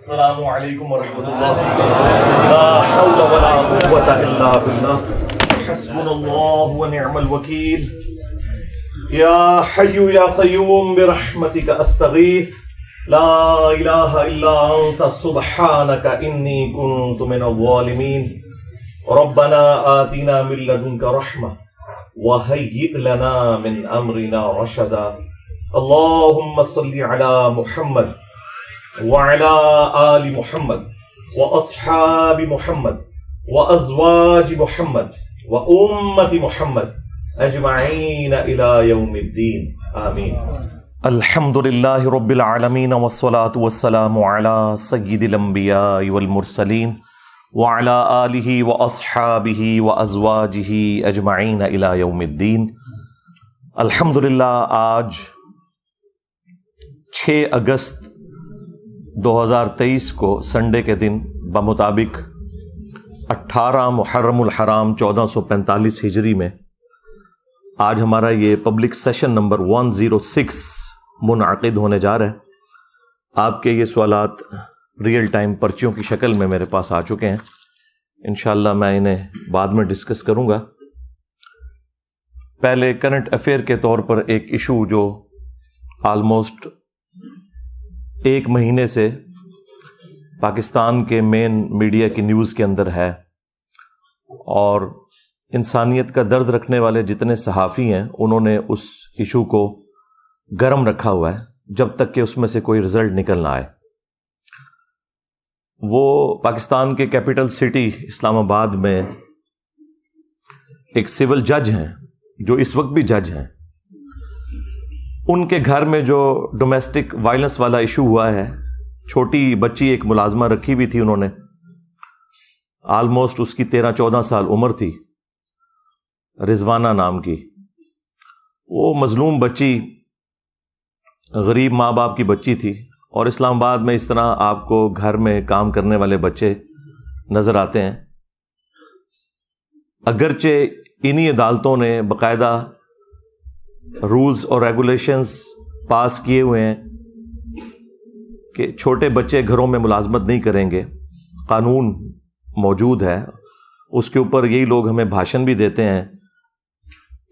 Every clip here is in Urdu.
السلام علیکم ورحمۃ اللہ. لا حول ولا قوة الا باللہ. حسبنا اللہ ونعم الوکیل. یا حی یا قیوم برحمتک استغیث. لا الہ الا انت سبحانک انی کنت من الظالمین. ربنا آتنا من لدنک رحمہ وہیئ لنا من امرنا رشدا. اللہم صل علی محمد وعلى آل محمد وأصحاب محمد وأزواج محمد وأمة محمد أجمعين إلى يوم الدين آمين. الحمد لله رب العالمين والصلاة والسلام على سيد الأنبياء والمرسلين وعلى آله وأصحابه وأزواجه أجمعين إلى يوم الدين. الحمد للہ آج 6 اگست 2023 کو سنڈے کے دن بمطابق 18 محرم الحرام 1445 ہجری میں آج ہمارا یہ پبلک سیشن نمبر 106 منعقد ہونے جا رہا ہے. آپ کے یہ سوالات ریئل ٹائم پرچیوں کی شکل میں میرے پاس آ چکے ہیں. انشاءاللہ میں انہیں بعد میں ڈسکس کروں گا. پہلے کرنٹ افیئر کے طور پر ایک ایشو جو آلموسٹ 1 مہینے سے پاکستان کے مین میڈیا کی نیوز کے اندر ہے اور انسانیت کا درد رکھنے والے جتنے صحافی ہیں انہوں نے اس ایشو کو گرم رکھا ہوا ہے جب تک کہ اس میں سے کوئی رزلٹ نکل نہ آئے. وہ پاکستان کے کیپٹل سٹی اسلام آباد میں ایک سول جج ہیں جو اس وقت بھی جج ہیں. ان کے گھر میں جو ڈومیسٹک وائلنس والا ایشو ہوا ہے، چھوٹی بچی ایک ملازمہ رکھی ہوئی تھی انہوں نے، آلموسٹ اس کی 13-14 سال عمر تھی، رضوانہ نام کی. وہ مظلوم بچی غریب ماں باپ کی بچی تھی اور اسلام آباد میں اس طرح آپ کو گھر میں کام کرنے والے بچے نظر آتے ہیں. اگرچہ انہی عدالتوں نے باقاعدہ رولز اور ریگولیشنز پاس کیے ہوئے ہیں کہ چھوٹے بچے گھروں میں ملازمت نہیں کریں گے، قانون موجود ہے. اس کے اوپر یہی لوگ ہمیں بھاشن بھی دیتے ہیں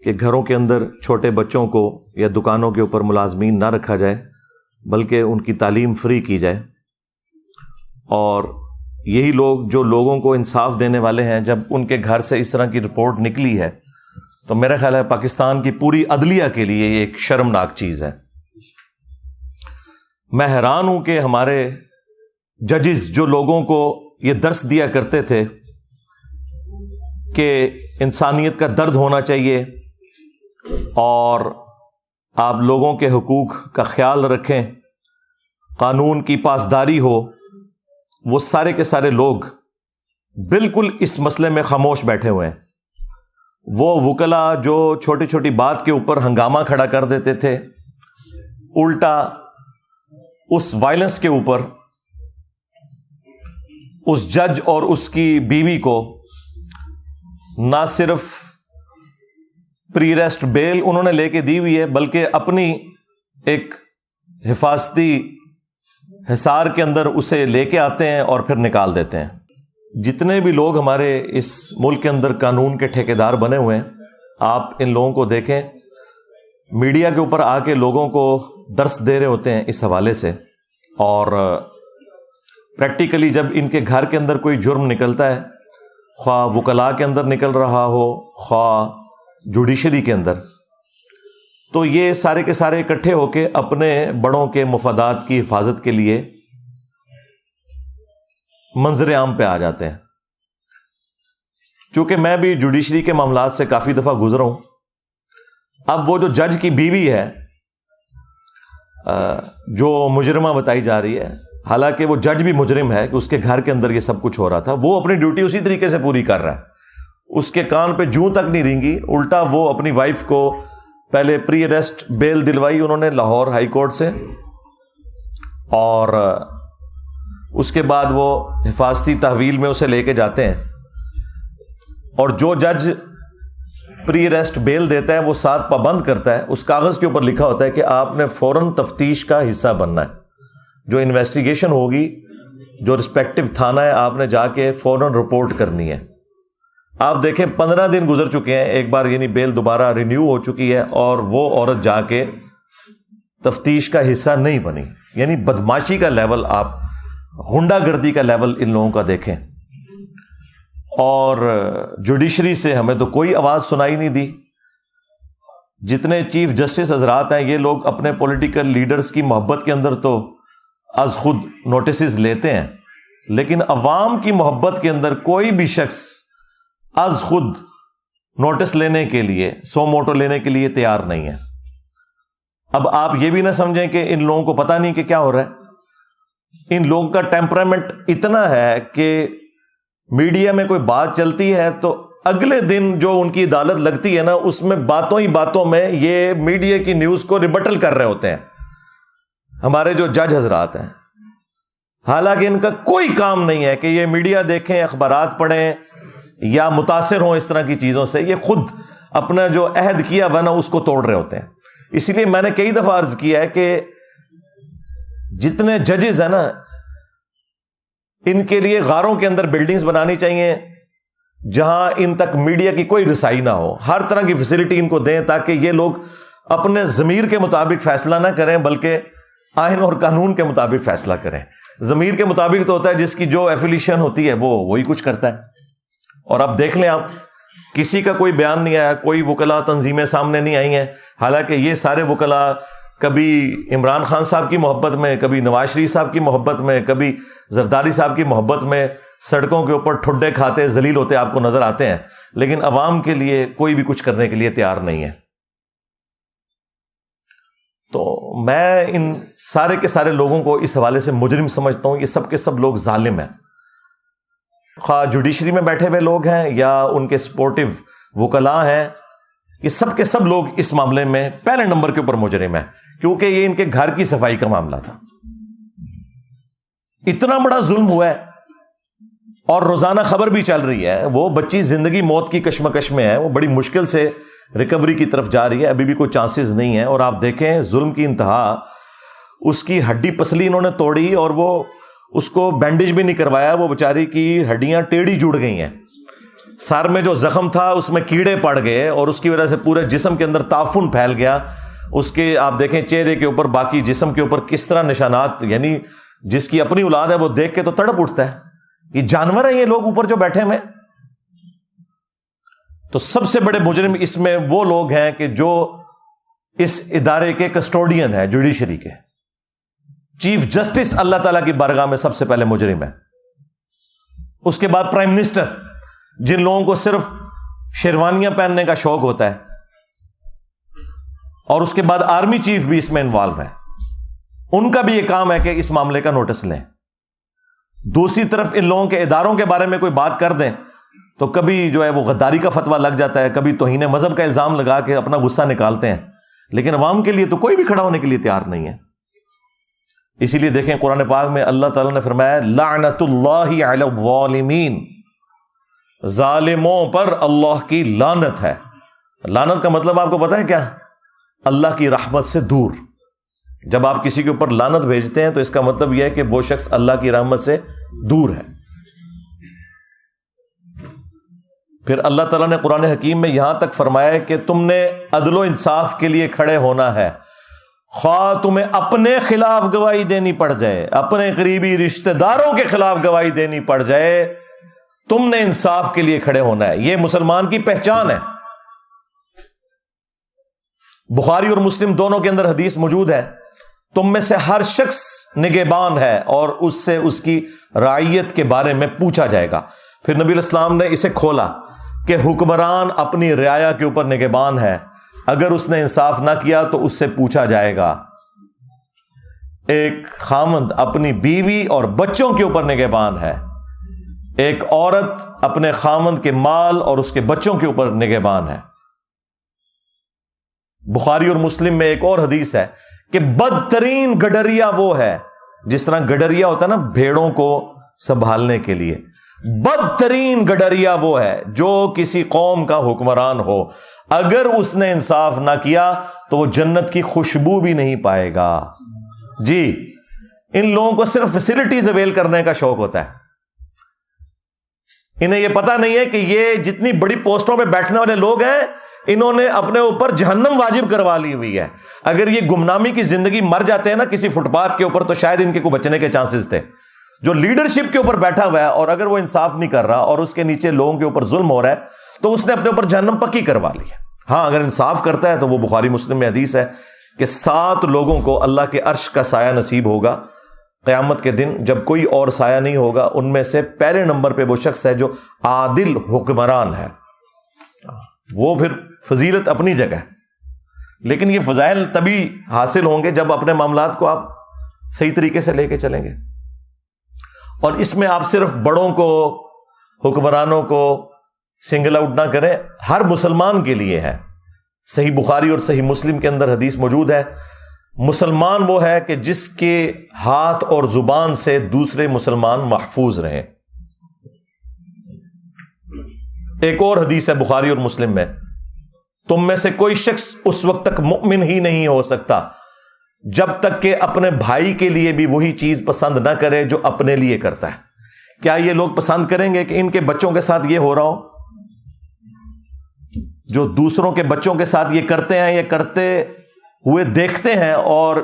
کہ گھروں کے اندر چھوٹے بچوں کو یا دکانوں کے اوپر ملازمین نہ رکھا جائے بلکہ ان کی تعلیم فری کی جائے. اور یہی لوگ جو لوگوں کو انصاف دینے والے ہیں، جب ان کے گھر سے اس طرح کی رپورٹ نکلی ہے تو میرا خیال ہے پاکستان کی پوری عدلیہ کے لیے یہ ایک شرمناک چیز ہے. میں حیران ہوں کہ ہمارے ججز جو لوگوں کو یہ درس دیا کرتے تھے کہ انسانیت کا درد ہونا چاہیے اور آپ لوگوں کے حقوق کا خیال رکھیں، قانون کی پاسداری ہو، وہ سارے کے سارے لوگ بالکل اس مسئلے میں خاموش بیٹھے ہوئے ہیں. وہ وکلاء جو چھوٹی چھوٹی بات کے اوپر ہنگامہ کھڑا کر دیتے تھے، الٹا اس وائلنس کے اوپر اس جج اور اس کی بیوی کو نہ صرف پری ریسٹ بیل انہوں نے لے کے دی ہوئی ہے بلکہ اپنی ایک حفاظتی حصار کے اندر اسے لے کے آتے ہیں اور پھر نکال دیتے ہیں. جتنے بھی لوگ ہمارے اس ملک کے اندر قانون کے ٹھیکیدار بنے ہوئے ہیں، آپ ان لوگوں کو دیکھیں، میڈیا کے اوپر آ کے لوگوں کو درس دے رہے ہوتے ہیں اس حوالے سے. اور پریکٹیکلی جب ان کے گھر کے اندر کوئی جرم نکلتا ہے، خواہ وکلاء کے اندر نکل رہا ہو خواہ جوڈیشری کے اندر، تو یہ سارے کے سارے اکٹھے ہو کے اپنے بڑوں کے مفادات کی حفاظت کے لیے منظر عام پہ آ جاتے ہیں. چونکہ میں بھی جوڈیشری کے معاملات سے کافی دفعہ گزرا ہوں. اب وہ جو جج کی بیوی ہے جو مجرمہ بتائی جا رہی ہے، حالانکہ وہ جج بھی مجرم ہے کہ اس کے گھر کے اندر یہ سب کچھ ہو رہا تھا، وہ اپنی ڈیوٹی اسی طریقے سے پوری کر رہا ہے. اس کے کان پہ جوں تک نہیں رینگی، الٹا وہ اپنی وائف کو پہلے پری اریسٹ بیل دلوائی انہوں نے لاہور ہائی کورٹ سے، اور اس کے بعد وہ حفاظتی تحویل میں اسے لے کے جاتے ہیں. اور جو جج پری اریسٹ بیل دیتا ہے وہ ساتھ پابند کرتا ہے، اس کاغذ کے اوپر لکھا ہوتا ہے کہ آپ نے فوراً تفتیش کا حصہ بننا ہے. جو انویسٹیگیشن ہوگی جو رسپیکٹو تھانہ ہے آپ نے جا کے فوراً رپورٹ کرنی ہے. آپ دیکھیں 15 دن گزر چکے ہیں, ایک بار یعنی بیل دوبارہ رینیو ہو چکی ہے اور وہ عورت جا کے تفتیش کا حصہ نہیں بنی. یعنی بدماشی کا لیول, آپ غنڈہ گردی کا لیول ان لوگوں کا دیکھیں. اور جوڈیشری سے ہمیں تو کوئی آواز سنائی نہیں دی. جتنے چیف جسٹس حضرات ہیں یہ لوگ اپنے پولیٹیکل لیڈرز کی محبت کے اندر تو از خود نوٹسز لیتے ہیں, لیکن عوام کی محبت کے اندر کوئی بھی شخص از خود نوٹس لینے کے لیے, سو موٹو لینے کے لیے تیار نہیں ہے. اب آپ یہ بھی نہ سمجھیں کہ ان لوگوں کو پتہ نہیں کہ کیا ہو رہا ہے. ان لوگوں کا ٹیمپرامنٹ اتنا ہے کہ میڈیا میں کوئی بات چلتی ہے تو اگلے دن جو ان کی عدالت لگتی ہے نا, اس میں باتوں ہی باتوں میں یہ میڈیا کی نیوز کو ریبٹل کر رہے ہوتے ہیں ہمارے جو جج حضرات ہیں. حالانکہ ان کا کوئی کام نہیں ہے کہ یہ میڈیا دیکھیں, اخبارات پڑھیں یا متاثر ہوں اس طرح کی چیزوں سے. یہ خود اپنا جو عہد کیا ہوا نا اس کو توڑ رہے ہوتے ہیں. اسی لیے میں نے کئی دفعہ عرض کیا ہے کہ جتنے ججز ہیں نا, ان کے لیے غاروں کے اندر بلڈنگز بنانی چاہیے جہاں ان تک میڈیا کی کوئی رسائی نہ ہو. ہر طرح کی فیسلٹی ان کو دیں تاکہ یہ لوگ اپنے ضمیر کے مطابق فیصلہ نہ کریں بلکہ آئین اور قانون کے مطابق فیصلہ کریں. ضمیر کے مطابق تو ہوتا ہے جس کی جو ایفیلیشن ہوتی ہے وہی کچھ کرتا ہے. اور اب دیکھ لیں, آپ کسی کا کوئی بیان نہیں آیا, کوئی وکلا تنظیمیں سامنے نہیں آئی ہیں. حالانکہ یہ سارے وکلا کبھی عمران خان صاحب کی محبت میں, کبھی نواز شریف صاحب کی محبت میں, کبھی زرداری صاحب کی محبت میں سڑکوں کے اوپر ٹھڈے کھاتے ذلیل ہوتے آپ کو نظر آتے ہیں, لیکن عوام کے لیے کوئی بھی کچھ کرنے کے لیے تیار نہیں ہے. تو میں ان سارے کے سارے لوگوں کو اس حوالے سے مجرم سمجھتا ہوں. یہ سب کے سب لوگ ظالم ہیں, خواہ جوڈیشری میں بیٹھے ہوئے لوگ ہیں یا ان کے سپورٹو وکلاء ہیں. یہ سب کے سب لوگ اس معاملے میں پہلے نمبر کے اوپر مجرم ہیں, کیونکہ یہ ان کے گھر کی صفائی کا معاملہ تھا. اتنا بڑا ظلم ہوا ہے اور روزانہ خبر بھی چل رہی ہے. وہ بچی زندگی موت کی کشمکش میں ہے, وہ بڑی مشکل سے ریکوری کی طرف جا رہی ہے, ابھی بھی کوئی چانسز نہیں ہے. اور آپ دیکھیں ظلم کی انتہا, اس کی ہڈی پسلی انہوں نے توڑی اور وہ اس کو بینڈیج بھی نہیں کروایا. وہ بیچاری کی ہڈیاں ٹیڑھی جڑ گئی ہیں. سر میں جو زخم تھا اس میں کیڑے پڑ گئے اور اس کی وجہ سے پورے جسم کے اندر تعفن پھیل گیا. اس کے آپ دیکھیں چہرے کے اوپر, باقی جسم کے اوپر کس طرح نشانات, یعنی جس کی اپنی اولاد ہے وہ دیکھ کے تو تڑپ اٹھتا ہے. یہ جانور ہیں یہ لوگ اوپر جو بیٹھے ہوئے. تو سب سے بڑے مجرم اس میں وہ لوگ ہیں کہ جو اس ادارے کے کسٹوڈین ہیں, جوڈیشری کے. چیف جسٹس اللہ تعالیٰ کی بارگاہ میں سب سے پہلے مجرم ہے. اس کے بعد پرائم منسٹر, جن لوگوں کو صرف شیروانیاں پہننے کا شوق ہوتا ہے, اور اس کے بعد آرمی چیف بھی اس میں انوالو ہے. ان کا بھی یہ کام ہے کہ اس معاملے کا نوٹس لیں. دوسری طرف ان لوگوں کے اداروں کے بارے میں کوئی بات کر دیں تو کبھی جو ہے وہ غداری کا فتویٰ لگ جاتا ہے, کبھی توہین مذہب کا الزام لگا کے اپنا غصہ نکالتے ہیں, لیکن عوام کے لیے تو کوئی بھی کھڑا ہونے کے لیے تیار نہیں ہے. اسی لیے دیکھیں قرآن پاک میں اللہ تعالیٰ نے فرمایا لعنت اللہ علی الظالمین, ظالموں پر اللہ کی لعنت ہے. لعنت کا مطلب آپ کو پتہ ہے کیا؟ اللہ کی رحمت سے دور. جب آپ کسی کے اوپر لعنت بھیجتے ہیں تو اس کا مطلب یہ ہے کہ وہ شخص اللہ کی رحمت سے دور ہے. پھر اللہ تعالیٰ نے قرآن حکیم میں یہاں تک فرمایا ہے کہ تم نے عدل و انصاف کے لیے کھڑے ہونا ہے, خواہ تمہیں اپنے خلاف گواہی دینی پڑ جائے, اپنے قریبی رشتہ داروں کے خلاف گواہی دینی پڑ جائے, تم نے انصاف کے لیے کھڑے ہونا ہے. یہ مسلمان کی پہچان ہے. بخاری اور مسلم دونوں کے اندر حدیث موجود ہے, تم میں سے ہر شخص نگہبان ہے اور اس سے اس کی رعیت کے بارے میں پوچھا جائے گا. پھر نبی علیہ السلام نے اسے کھولا کہ حکمران اپنی رعایا کے اوپر نگہبان ہے, اگر اس نے انصاف نہ کیا تو اس سے پوچھا جائے گا. ایک خاوند اپنی بیوی اور بچوں کے اوپر نگہبان ہے, ایک عورت اپنے خاوند کے مال اور اس کے بچوں کے اوپر نگہبان ہے. بخاری اور مسلم میں ایک اور حدیث ہے کہ بدترین گڈریا وہ ہے, جس طرح گڈریا ہوتا ہے نا بھیڑوں کو سنبھالنے کے لیے, بدترین گڈریا وہ ہے جو کسی قوم کا حکمران ہو, اگر اس نے انصاف نہ کیا تو وہ جنت کی خوشبو بھی نہیں پائے گا. جی, ان لوگوں کو صرف فیسلٹیز اویل کرنے کا شوق ہوتا ہے. انہیں یہ پتا نہیں ہے کہ یہ جتنی بڑی پوسٹوں پہ بیٹھنے والے لوگ ہیں, انہوں نے اپنے اوپر جہنم واجب کروا لی ہوئی ہے. اگر یہ گمنامی کی زندگی مر جاتے ہیں نا کسی فٹ پاتھ کے اوپر, تو شاید ان کے کو بچنے کے چانسز تھے. جو لیڈرشپ کے اوپر بیٹھا ہوا ہے اور اگر وہ انصاف نہیں کر رہا اور اس کے نیچے لوگوں کے اوپر ظلم ہو رہا ہے, تو اس نے اپنے اوپر جہنم پکی کروا لی ہے. ہاں اگر انصاف کرتا ہے تو وہ بخاری مسلم میں حدیث ہے کہ 7 لوگوں کو اللہ کے عرش کا سایہ نصیب ہوگا قیامت کے دن, جب کوئی اور سایہ نہیں ہوگا. ان میں سے پہلے نمبر پہ وہ شخص ہے جو عادل حکمران ہے. وہ پھر فضیلت اپنی جگہ ہے, لیکن یہ فضائل تبھی حاصل ہوں گے جب اپنے معاملات کو آپ صحیح طریقے سے لے کے چلیں گے. اور اس میں آپ صرف بڑوں کو, حکمرانوں کو سنگل آؤٹ نہ کریں, ہر مسلمان کے لیے ہے. صحیح بخاری اور صحیح مسلم کے اندر حدیث موجود ہے, مسلمان وہ ہے کہ جس کے ہاتھ اور زبان سے دوسرے مسلمان محفوظ رہیں. ایک اور حدیث ہے بخاری اور مسلم میں, تم میں سے کوئی شخص اس وقت تک مؤمن ہی نہیں ہو سکتا جب تک کہ اپنے بھائی کے لیے بھی وہی چیز پسند نہ کرے جو اپنے لیے کرتا ہے. کیا یہ لوگ پسند کریں گے کہ ان کے بچوں کے ساتھ یہ ہو رہا ہو؟ جو دوسروں کے بچوں کے ساتھ یہ کرتے ہیں, یہ کرتے ہوئے دیکھتے ہیں اور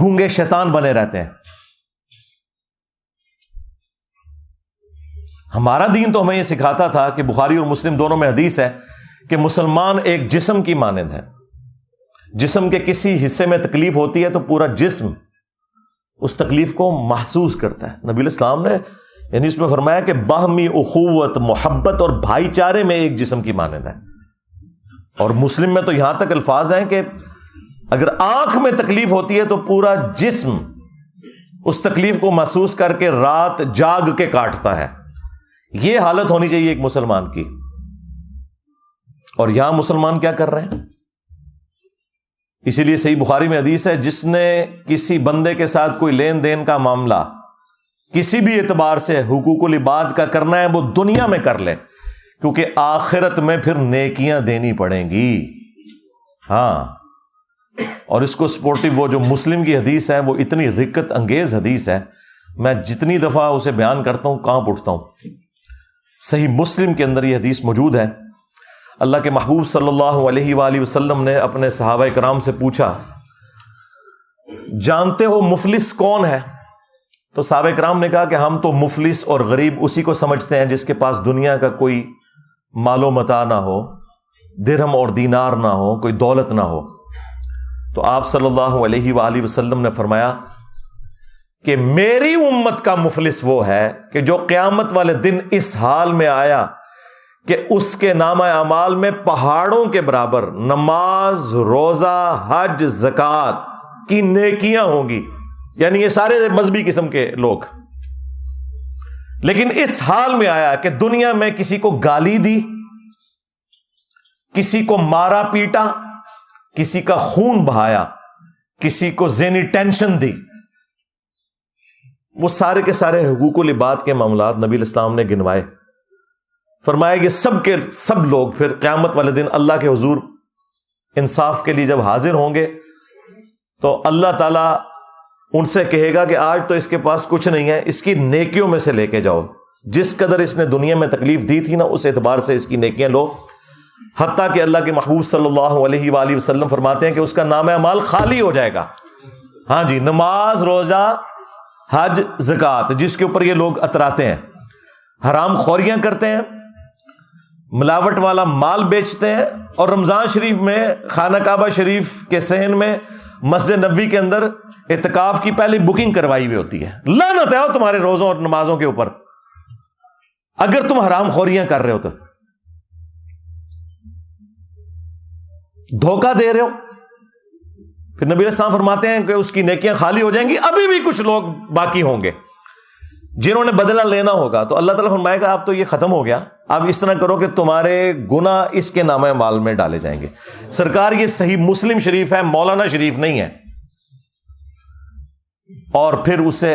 گونگے شیطان بنے رہتے ہیں. ہمارا دین تو ہمیں یہ سکھاتا تھا کہ بخاری اور مسلم دونوں میں حدیث ہے کہ مسلمان ایک جسم کی مانند ہے. جسم کے کسی حصے میں تکلیف ہوتی ہے تو پورا جسم اس تکلیف کو محسوس کرتا ہے. نبی الاسلام نے یعنی اس میں فرمایا کہ باہمی اخوت, محبت اور بھائی چارے میں ایک جسم کی مانند ہے. اور مسلم میں تو یہاں تک الفاظ ہیں کہ اگر آنکھ میں تکلیف ہوتی ہے تو پورا جسم اس تکلیف کو محسوس کر کے رات جاگ کے کاٹتا ہے. یہ حالت ہونی چاہیے ایک مسلمان کی. اور یہاں مسلمان کیا کر رہے ہیں؟ اسی لیے صحیح بخاری میں حدیث ہے, جس نے کسی بندے کے ساتھ کوئی لین دین کا معاملہ کسی بھی اعتبار سے حقوق العباد کا کرنا ہے وہ دنیا میں کر لے, کیونکہ آخرت میں پھر نیکیاں دینی پڑیں گی. ہاں, اور اس کو سپورٹو وہ جو مسلم کی حدیث ہے وہ اتنی رکت انگیز حدیث ہے, میں جتنی دفعہ اسے بیان کرتا ہوں کانپ اٹھتا ہوں. صحیح مسلم کے اندر یہ حدیث موجود ہے. اللہ کے محبوب صلی اللہ علیہ وآلہ وسلم نے اپنے صحابہ کرام سے پوچھا, جانتے ہو مفلس کون ہے؟ تو صحابہ کرام نے کہا کہ ہم تو مفلس اور غریب اسی کو سمجھتے ہیں جس کے پاس دنیا کا کوئی مال و متاع نہ ہو, درہم اور دینار نہ ہو, کوئی دولت نہ ہو. تو آپ صلی اللہ علیہ وآلہ وسلم نے فرمایا کہ میری امت کا مفلس وہ ہے کہ جو قیامت والے دن اس حال میں آیا کہ اس کے نامہ اعمال میں پہاڑوں کے برابر نماز, روزہ, حج, زکوٰۃ کی نیکیاں ہوں گی. یعنی یہ سارے مذہبی قسم کے لوگ, لیکن اس حال میں آیا کہ دنیا میں کسی کو گالی دی, کسی کو مارا پیٹا, کسی کا خون بہایا, کسی کو ذہنی ٹینشن دی. وہ سارے کے سارے حقوق العباد کے معاملات نبی الاسلام نے گنوائے. فرمایا کہ سب کے سب لوگ پھر قیامت والے دن اللہ کے حضور انصاف کے لیے جب حاضر ہوں گے تو اللہ تعالیٰ ان سے کہے گا کہ آج تو اس کے پاس کچھ نہیں ہے, اس کی نیکیوں میں سے لے کے جاؤ. جس قدر اس نے دنیا میں تکلیف دی تھی نا, اس اعتبار سے اس کی نیکیاں لو. حتیٰ کہ اللہ کے محبوب صلی اللہ علیہ وآلہ وسلم فرماتے ہیں کہ اس کا نامہ اعمال خالی ہو جائے گا. ہاں جی, نماز, روزہ, حج, زکوٰۃ جس کے اوپر یہ لوگ اتراتے ہیں, حرام خوریاں کرتے ہیں, ملاوٹ والا مال بیچتے ہیں, اور رمضان شریف میں خانہ کعبہ شریف کے صحن میں مسجد نبوی کے اندر اعتکاف کی پہلی بکنگ کروائی ہوئی ہوتی ہے. لعنت ہے تمہارے روزوں اور نمازوں کے اوپر اگر تم حرام خوریاں کر رہے ہو, تو دھوکہ دے رہے ہو. پھر نبی علیہ السلام فرماتے ہیں کہ اس کی نیکیاں خالی ہو جائیں گی. ابھی بھی کچھ لوگ باقی ہوں گے جنہوں نے بدلہ لینا ہوگا, تو اللہ تعالیٰ فرمائے گا اب تو یہ ختم ہو گیا, اب اس طرح کرو کہ تمہارے گناہ اس کے نامہ اعمال میں ڈالے جائیں گے. سرکار یہ صحیح مسلم شریف ہے, مولانا شریف نہیں ہے. اور پھر اسے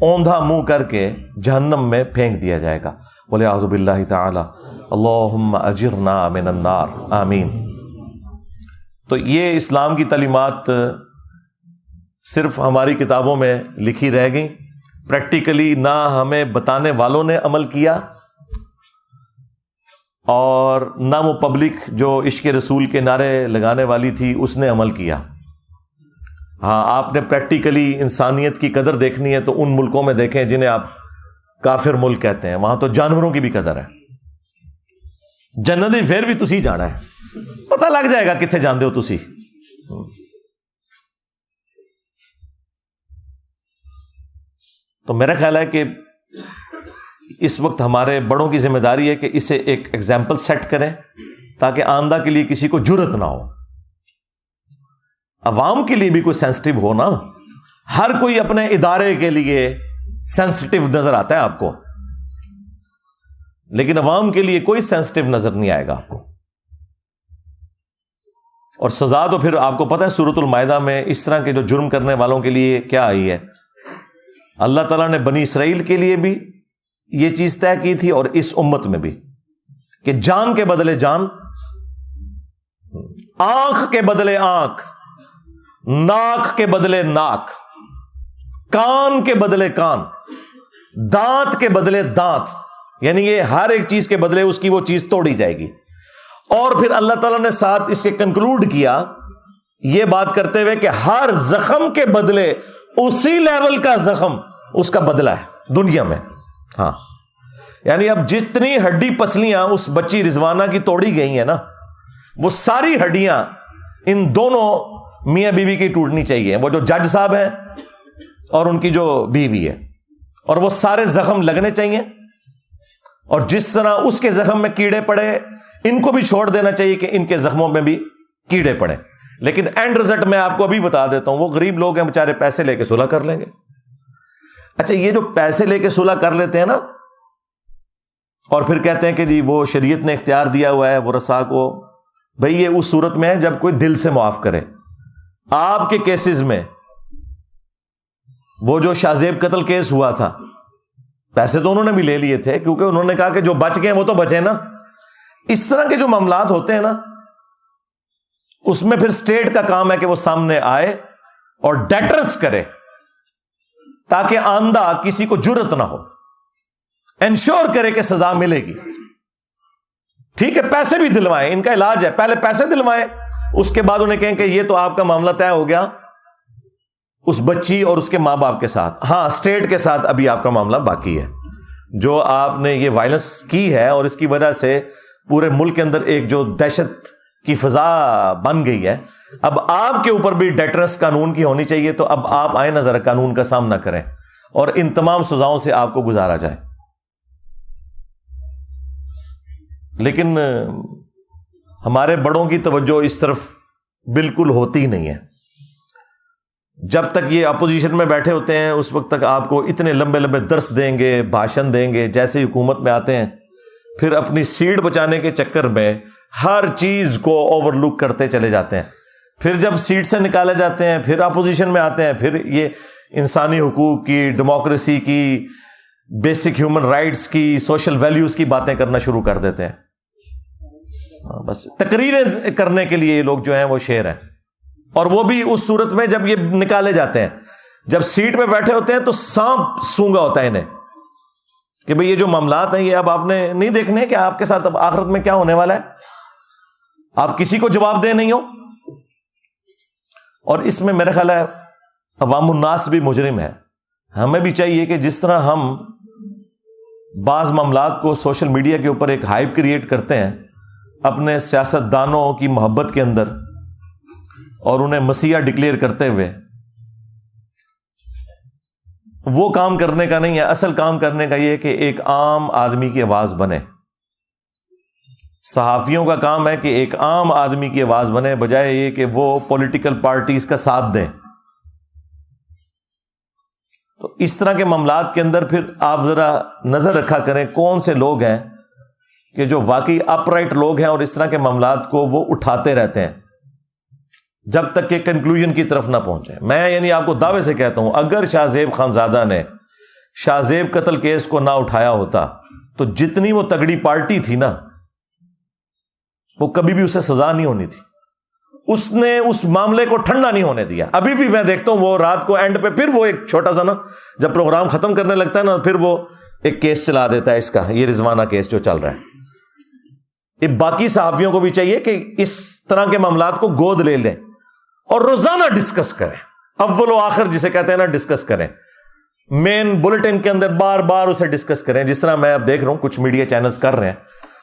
اوندھا منہ کر کے جہنم میں پھینک دیا جائے گا. وَلِعَوْذُ بِاللَّهِ تَعَالَى اللہم اجرنا من النار, آمین. تو یہ اسلام کی تعلیمات صرف ہماری کتابوں میں لکھی رہ گئیں، پریکٹیکلی نہ ہمیں بتانے والوں نے عمل کیا، اور نہ وہ پبلک جو عشق رسول کے نعرے لگانے والی تھی اس نے عمل کیا۔ ہاں، آپ نے پریکٹیکلی انسانیت کی قدر دیکھنی ہے تو ان ملکوں میں دیکھیں جنہیں آپ کافر ملک کہتے ہیں، وہاں تو جانوروں کی بھی قدر ہے۔ جنت پھر بھی تسی جانا ہے، پتہ لگ جائے گا کتنے جاندے ہو تسی۔ تو میرا خیال ہے کہ اس وقت ہمارے بڑوں کی ذمہ داری ہے کہ اسے ایک ایگزامپل سیٹ کریں تاکہ آئندہ کے لیے کسی کو جرت نہ ہو۔ عوام کے لیے بھی کوئی سینسٹیو ہو نا، ہر کوئی اپنے ادارے کے لیے سینسٹیو نظر آتا ہے آپ کو، لیکن عوام کے لیے کوئی سینسٹیو نظر نہیں آئے گا آپ کو۔ اور سزا تو پھر آپ کو پتہ ہے سورۃ المائدہ میں اس طرح کے جو جرم کرنے والوں کے لیے کیا آئی ہے۔ اللہ تعالیٰ نے بنی اسرائیل کے لیے بھی یہ چیز طے کی تھی اور اس امت میں بھی، کہ جان کے بدلے جان، آنکھ کے بدلے آنکھ، ناک کے بدلے ناک، کان کے بدلے کان، دانت کے بدلے دانت، یعنی یہ ہر ایک چیز کے بدلے اس کی وہ چیز توڑی جائے گی۔ اور پھر اللہ تعالیٰ نے ساتھ اس کے کنکلوڈ کیا یہ بات کرتے ہوئے کہ ہر زخم کے بدلے اسی لیول کا زخم اس کا بدلہ ہے دنیا میں۔ ہاں، یعنی اب جتنی ہڈی پسلیاں اس بچی رضوانہ کی توڑی گئی ہیں نا، وہ ساری ہڈیاں ان دونوں میاں بیوی کی ٹوٹنی چاہیے، وہ جو جج صاحب ہیں اور ان کی جو بیوی ہے، اور وہ سارے زخم لگنے چاہیے۔ اور جس طرح اس کے زخم میں کیڑے پڑے، ان کو بھی چھوڑ دینا چاہیے کہ ان کے زخموں میں بھی کیڑے پڑے۔ لیکن اینڈ رزلٹ میں آپ کو ابھی بتا دیتا ہوں، وہ غریب لوگ ہیں بےچارے، پیسے لے کے صلح کر لیں گے۔ اچھا، یہ جو پیسے لے کے صلح کر لیتے ہیں نا، اور پھر کہتے ہیں کہ جی وہ شریعت نے اختیار دیا ہوا ہے ورثاء کو، بھئی یہ اس صورت میں ہے جب کوئی دل سے معاف کرے۔ آپ کے کیسز میں وہ جو شاہ زیب قتل کیس ہوا تھا، پیسے تو انہوں نے بھی لے لیے تھے، کیونکہ انہوں نے کہا کہ جو بچ گئے وہ تو بچے نا۔ اس طرح کے جو معاملات ہوتے ہیں نا، اس میں پھر اسٹیٹ کا کام ہے کہ وہ سامنے آئے اور ڈیٹرس کرے تاکہ آئندہ کسی کو جرت نہ ہو، انشور کرے کہ سزا ملے گی۔ ٹھیک ہے، پیسے بھی دلوائیں، ان کا علاج ہے، پہلے پیسے دلوائیں، اس کے بعد انہیں کہیں کہ یہ تو آپ کا معاملہ طے ہو گیا اس بچی اور اس کے ماں باپ کے ساتھ، ہاں اسٹیٹ کے ساتھ ابھی آپ کا معاملہ باقی ہے۔ جو آپ نے یہ وائلنس کی ہے اور اس کی وجہ سے پورے ملک کے اندر ایک جو دہشت کی فضا بن گئی ہے، اب آپ کے اوپر بھی ڈیٹرس قانون کی ہونی چاہیے۔ تو اب آپ آئیں نہ ذرا قانون کا سامنا کریں اور ان تمام سزاؤں سے آپ کو گزارا جائے۔ لیکن ہمارے بڑوں کی توجہ اس طرف بالکل ہوتی ہی نہیں ہے۔ جب تک یہ اپوزیشن میں بیٹھے ہوتے ہیں اس وقت تک آپ کو اتنے لمبے لمبے درس دیں گے، بھاشن دیں گے، جیسے ہی حکومت میں آتے ہیں پھر اپنی سیٹ بچانے کے چکر میں ہر چیز کو اوور لک کرتے چلے جاتے ہیں۔ پھر جب سیٹ سے نکالے جاتے ہیں پھر اپوزیشن میں آتے ہیں، پھر یہ انسانی حقوق کی، ڈیموکریسی کی، بیسک ہیومن رائٹس کی، سوشل ویلیوز کی باتیں کرنا شروع کر دیتے ہیں۔ بس تقریریں کرنے کے لیے یہ لوگ جو ہیں وہ شیر ہیں، اور وہ بھی اس صورت میں جب یہ نکالے جاتے ہیں، جب سیٹ پہ بیٹھے ہوتے ہیں تو سانپ سونگا ہوتا ہے انہیں کہ بھئی یہ جو معاملات ہیں یہ اب آپ نے نہیں دیکھنے کہ آپ کے ساتھ اب آخرت میں کیا ہونے والا ہے، آپ کسی کو جواب دے نہیں ہو۔ اور اس میں میرا خیال ہے عوام الناس بھی مجرم ہے۔ ہمیں بھی چاہیے کہ جس طرح ہم بعض معاملات کو سوشل میڈیا کے اوپر ایک ہائپ کریٹ کرتے ہیں اپنے سیاستدانوں کی محبت کے اندر اور انہیں مسیحا ڈکلیئر کرتے ہوئے، وہ کام کرنے کا نہیں ہے۔ اصل کام کرنے کا یہ کہ ایک عام آدمی کی آواز بنے۔ صحافیوں کا کام ہے کہ ایک عام آدمی کی آواز بنے، بجائے یہ کہ وہ پولیٹیکل پارٹیز کا ساتھ دیں۔ تو اس طرح کے معاملات کے اندر پھر آپ ذرا نظر رکھا کریں کون سے لوگ ہیں کہ جو واقعی اپ رائٹ لوگ ہیں اور اس طرح کے معاملات کو وہ اٹھاتے رہتے ہیں جب تک کہ کنکلوژن کی طرف نہ پہنچے۔ میں یعنی آپ کو دعوے سے کہتا ہوں اگر شاہ زیب خانزادہ نے شاہ زیب قتل کیس کو نہ اٹھایا ہوتا تو جتنی وہ تگڑی پارٹی تھی نا، وہ کبھی بھی اسے سزا نہیں ہونی تھی۔ اس نے اس معاملے کو ٹھنڈا نہیں ہونے دیا. ابھی بھی میں دیکھتا ہوں وہ رات کو اینڈ پہ پھر وہ ایک چھوٹا سا نا جب پروگرام ختم کرنے لگتا ہے نا پھر وہ ایک کیس چلا دیتا ہے اس کا, یہ رضوانہ کیس جو چل رہا ہے. یہ باقی صحافیوں کو بھی چاہیے کہ اس طرح کے معاملات کو گود لے لیں اور روزانہ ڈسکس کریں, اول و آخر جسے کہتے ہیں نا ڈسکس کریں, مین بلٹن کے اندر بار بار اسے ڈسکس کریں, جس طرح میں اب دیکھ رہا ہوں کچھ میڈیا چینلز کر رہے ہیں.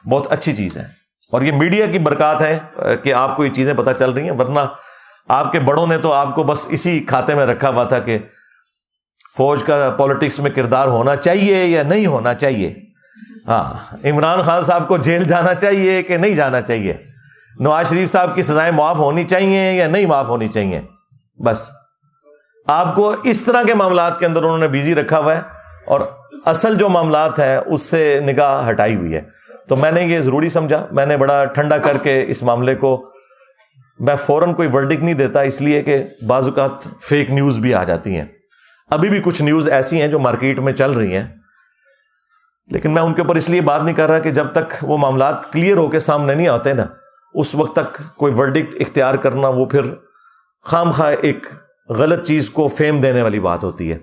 بہت اچھی چیز ہے اور یہ میڈیا کی برکات ہے کہ آپ کو یہ چیزیں پتہ چل رہی ہیں, ورنہ آپ کے بڑوں نے تو آپ کو بس اسی کھاتے میں رکھا ہوا تھا کہ فوج کا پالیٹکس میں کردار ہونا چاہیے یا نہیں ہونا چاہیے. ہاں, عمران خان صاحب کو جیل جانا چاہیے کہ نہیں جانا چاہیے, نواز شریف صاحب کی سزائیں معاف ہونی چاہیے یا نہیں معاف ہونی چاہیے. بس آپ کو اس طرح کے معاملات کے اندر انہوں نے بیزی رکھا ہوا ہے اور اصل جو معاملات ہیں اس سے نگاہ ہٹائی ہوئی ہے. تو میں نے یہ ضروری سمجھا, میں نے بڑا ٹھنڈا کر کے اس معاملے کو, میں فوراً کوئی ورڈکٹ نہیں دیتا اس لیے کہ بعض اوقات فیک نیوز بھی آ جاتی ہیں. ابھی بھی کچھ نیوز ایسی ہیں جو مارکیٹ میں چل رہی ہیں, لیکن میں ان کے اوپر اس لیے بات نہیں کر رہا کہ جب تک وہ معاملات کلیئر ہو کے سامنے نہیں آتے نا اس وقت تک کوئی ورڈکٹ اختیار کرنا وہ پھر خام خواہ ایک غلط چیز کو فیم دینے والی بات ہوتی ہے.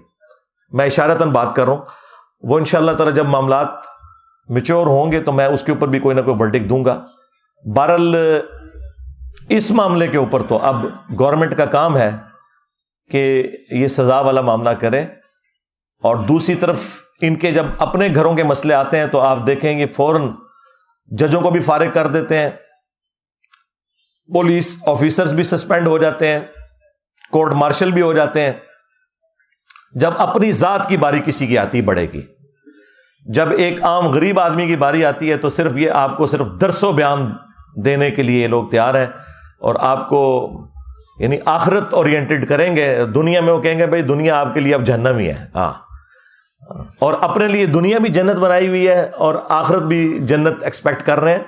میں اشارتاً بات کر رہا ہوں, وہ انشاءاللہ تعالی جب معاملات میچور ہوں گے تو میں اس کے اوپر بھی کوئی نہ کوئی ورڈکٹ دوں گا. بہرحال اس معاملے کے اوپر تو اب گورنمنٹ کا کام ہے کہ یہ سزا والا معاملہ کرے, اور دوسری طرف ان کے جب اپنے گھروں کے مسئلے آتے ہیں تو آپ دیکھیں گے فوراً ججوں کو بھی فارغ کر دیتے ہیں, پولیس آفیسرز بھی سسپینڈ ہو جاتے ہیں, کورٹ مارشل بھی ہو جاتے ہیں. جب اپنی ذات کی باری کسی کی آتی بڑھے گی, جب ایک عام غریب آدمی کی باری آتی ہے تو صرف یہ آپ کو صرف درس و بیان دینے کے لیے یہ لوگ تیار ہیں, اور آپ کو یعنی آخرت اورینٹڈ کریں گے. دنیا میں وہ کہیں گے بھائی دنیا آپ کے لیے اب جہنم ہی ہے, ہاں, اور اپنے لیے دنیا بھی جنت بنائی ہوئی ہے اور آخرت بھی جنت ایکسپیکٹ کر رہے ہیں.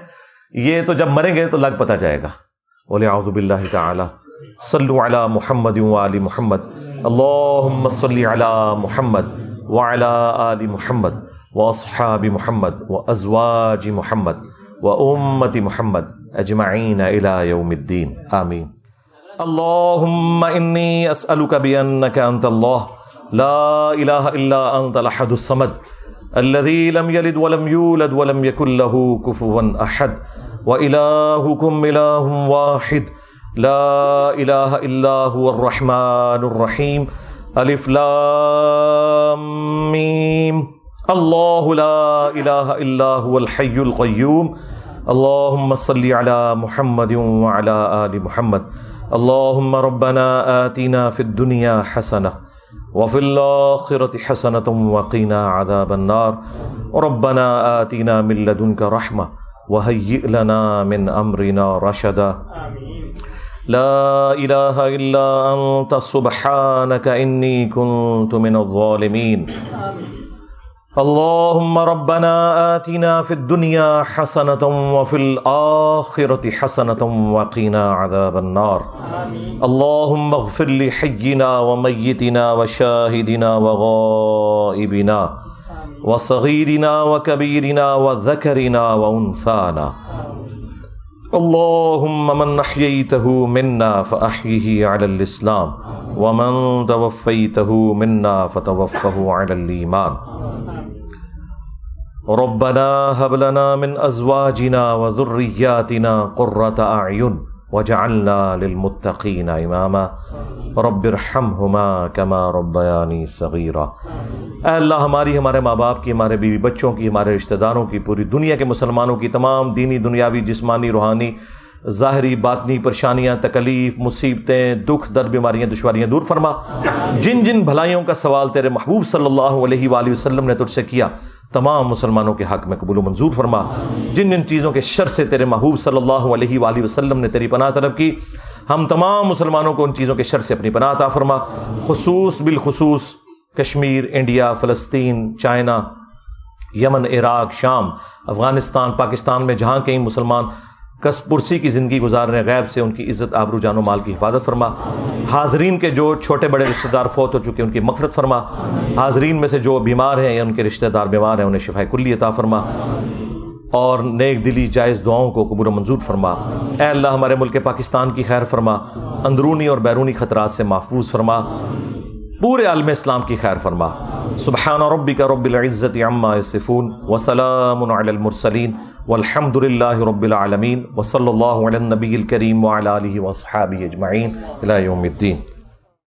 یہ تو جب مریں گے تو لگ پتہ جائے گا. وَلِعَوْذُ بِاللَّهِ تَعَالَى صلوا علی محمد وآل محمد اللہم صلی علی محمد وعلی آل محمد واصحاب محمد وازواج محمد وامت محمد اجمعین الی یوم الدین آمین. اللہم انی اسألک بانک انت اللہ لا الہ الا انت الاحد الصمد الذی لم یلد ولم یولد ولم یکن له کفوا احد وإلہکم الہ واحد لا الہ الا هو الرحمن الرحیم الف لام میم اللہ لا الہ الا هو الحی القیوم اللہم صلی علی محمد وعلی آل محمد اللہم ربنا آتنا فی الدنیا حسنہ وفی الآخرۃ حسنۃ وقنا عذاب النار ربنا آتنا من لدنک رحمہ وہیئ لنا من امرنا رشدا لا الہ الا انت سبحانک انی کنت من الظالمین. اللہم ربنا آتنا فی الدنیا حسنۃ وفی الآخرۃ حسنۃ وقنا عذاب النار. اللہم اغفر لحینا ومیتنا وشاہدنا وغائبنا وصغیرنا وکبیرنا وذکرنا وانثانا. اللہم من احییتہ منا فاحیہ علی الاسلام ومن توفیتہ منا فتوفہ علی الایمان. ربنا هب لنا من ازواجنا وذریاتنا قرۃ اعین وجعلنا للمتقین اماما رب ارحمہما کما ربیانی صغیرا. اے اللہ ہماری، ہمارے ماں باپ کی، ہمارے بیوی بچوں کی، ہمارے رشتہ داروں کی، پوری دنیا کے مسلمانوں کی تمام دینی دنیاوی جسمانی روحانی ظاہری باطنی پریشانیاں تکلیف مصیبتیں دکھ درد بیماریاں دشواریاں دور فرما. جن جن بھلائیوں کا سوال تیرے محبوب صلی اللہ علیہ وآلہ وسلم نے تجھ سے کیا تمام مسلمانوں کے حق میں قبول و منظور فرما. جن جن چیزوں کے شر سے تیرے محبوب صلی اللہ علیہ وآلہ وسلم نے تیری پناہ طلب کی ہم تمام مسلمانوں کو ان چیزوں کے شر سے اپنی پناہ عطا فرما. خصوص بالخصوص کشمیر، انڈیا، فلسطین، چائنا، یمن، عراق، شام، افغانستان، پاکستان میں جہاں کہیں مسلمان کس پرسی کی زندگی گزار رہے ہیں، غیب سے ان کی عزت آبرو جان و مال کی حفاظت فرما. حاضرین کے جو چھوٹے بڑے رشتہ دار فوت ہو چکے ان کی مغفرت فرما. حاضرین میں سے جو بیمار ہیں یا ان کے رشتہ دار بیمار ہیں انہیں شفا کلی عطا فرما. اور نیک دلی جائز دعاؤں کو قبول و منظور فرما۔ اے اللہ ہمارے ملک پاکستان کی خیر فرما، اندرونی اور بیرونی خطرات سے محفوظ فرما، پورے عالم اسلام کی خیر فرما۔ سبحان ربک رب العزت عما یصفون وسلام علی المرسلین والحمد للہ رب العالمین وصلی اللہ علی النبی الکریم وعلی آلہ واصحابہ اجمعین الی یوم الدین۔